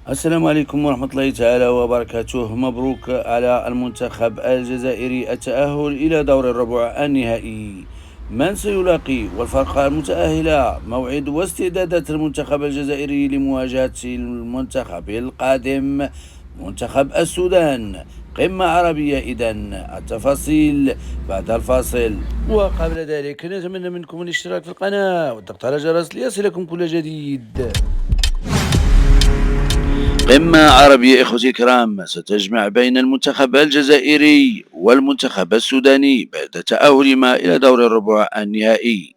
السلام عليكم ورحمة الله تعالى وبركاته. مبروك على المنتخب الجزائري التأهل إلى دور الربع النهائي. من سيلاقي والفرقة المتأهلة؟ موعد واستعدادات المنتخب الجزائري لمواجهة المنتخب القادم منتخب السودان. قمة عربية إذن. التفاصيل بعد الفاصل. وقبل ذلك نتمنى منكم الاشتراك في القناة والضغط على الجرس ليصلكم كل جديد. قمة عربية إخوتي الكرام ستجمع بين المنتخب الجزائري والمنتخب السوداني بعد تأهلهما إلى دور الربع النهائي.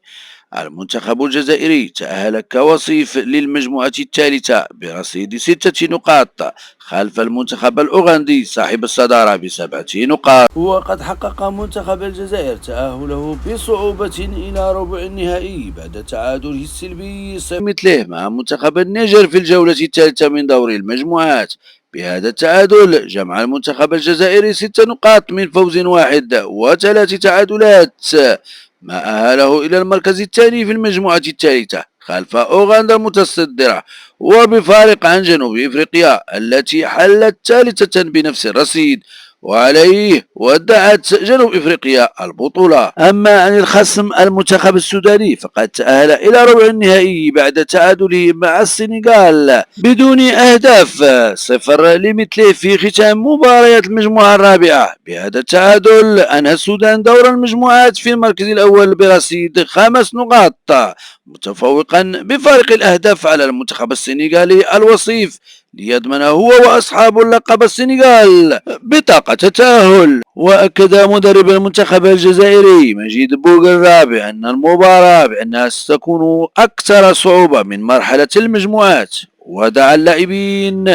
المنتخب الجزائري تأهل كوصيف للمجموعة الثالثة برصيد 6 نقاط خلف المنتخب الأوغندي صاحب الصدارة ب7 نقاط. وقد حقق منتخب الجزائر تأهله بصعوبة إلى ربع النهائي بعد تعادله السلبي مثله مع منتخب النيجر في الجولة الثالثة من دور المجموعات. بهذا التعادل جمع المنتخب الجزائري 6 نقاط من فوز واحد و3 تعادلات، ما أهله إلى المركز الثاني في المجموعة الثالثة خلف أوغندا المتصدرة وبفارق عن جنوب إفريقيا التي حلت ثالثة بنفس الرصيد، وعليه ودعت جنوب إفريقيا البطولة. أما عن الخصم المنتخب السوداني فقد تأهل إلى ربع النهائي بعد تعادله مع السنغال بدون أهداف، 0 لمثله في ختام مباريات المجموعة الرابعة. بهذا التعادل أنهى السودان دور المجموعات في المركز الأول برصيد 5 نقاط، متفوقا بفارق الأهداف على المنتخب السنغالي الوصيف ليضمن هو وأصحاب اللقب السنغال بطاقة التأهل. وأكد مدرب المنتخب الجزائري مجيد بوغرة بأن المباراة بأنها ستكون أكثر صعوبة من مرحلة المجموعات، ودعا اللاعبين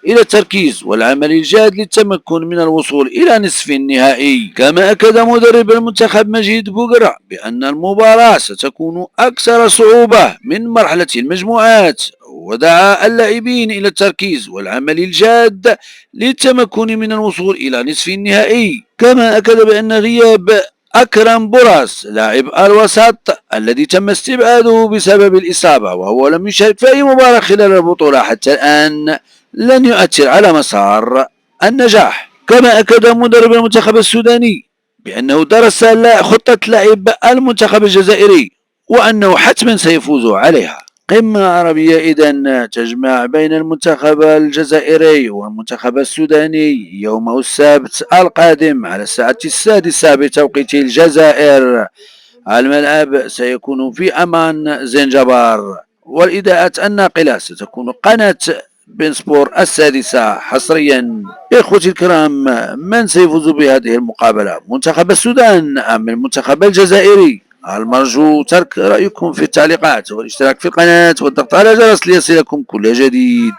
إلى التركيز والعمل الجاد للتمكن من الوصول إلى نصف النهائي. كما أكد مدرب المنتخب مجيد بوغرة بأن المباراة ستكون أكثر صعوبة من مرحلة المجموعات، ودعا اللاعبين إلى التركيز والعمل الجاد للتمكن من الوصول إلى نصف النهائي. كما أكد بأن غياب أكرم بوراس لاعب الوسط الذي تم استبعاده بسبب الإصابة وهو لم يشارك في أي مباراة خلال البطولة حتى الآن لن يؤثر على مسار النجاح. كما أكد مدرب المنتخب السوداني بأنه درس خطة لعب المنتخب الجزائري وأنه حتما سيفوز عليها. قمة عربية إذن تجمع بين المنتخب الجزائري والمنتخب السوداني يوم السبت القادم على الساعة 6 بتوقيت الجزائر. الملعب سيكون في أمان زنجبار، والإذاعة الناقلة ستكون قناة بين سبور 6 حصريا. إخوتي الكرام، من سيفوز بهذه المقابلة، منتخب السودان أم المنتخب الجزائري؟ المرجو ترك رأيكم في التعليقات والاشتراك في القناة والضغط على الجرس ليصلكم كل جديد.